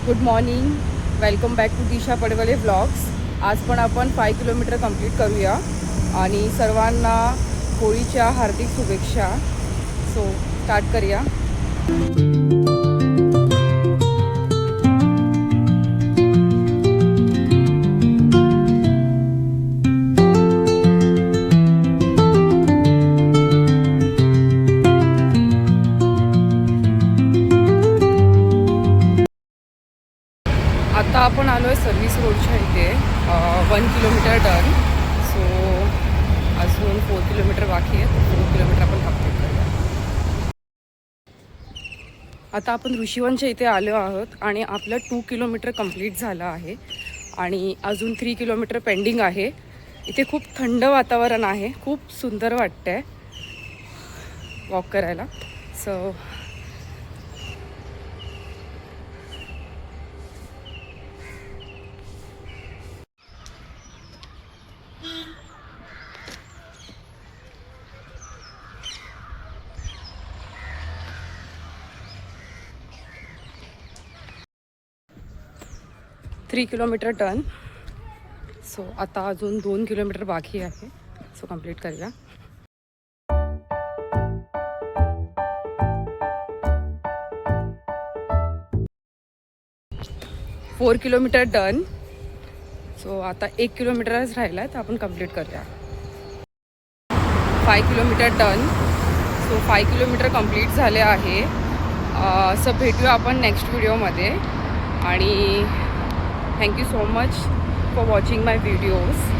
Good morning, welcome back to Disha Padwale vlogs. आज पण आपण 5 किलोमीटर कंप्लीट करूया आणि सर्वांना होळीच्या हार्दिक शुभेच्छा. सो स्टार्ट करूया. 1 किलोमीटर डन. सो अजून 4 किलोमीटर बाकी आहे. 4 किलोमीटर आपण कंप्लीट करूया. आता आपण ऋषीवनच्या इथे आलो आहोत आणि आपलं 2 किलोमीटर कंप्लीट झालं आहे आणि अजून 3 किलोमीटर पेंडिंग आहे. इथे खूप थंड वातावरण आहे, खूप सुंदर वाटतं आहे वॉक करायला. So 3 kilometre done. सो आता अजून 2 किलोमीटर बाकी आहे. सो कंप्लीट करूया. 4 किलोमीटर डन. सो आता 1 किलोमीटरच राहिला आहे, तर आपण कंप्लीट करूया. 5 kilometre done. So 5 kilometre complete झाले आहे. असं भेटूया आपण नेक्स्ट व्हिडिओमध्ये आणि thank you so much for watching my videos.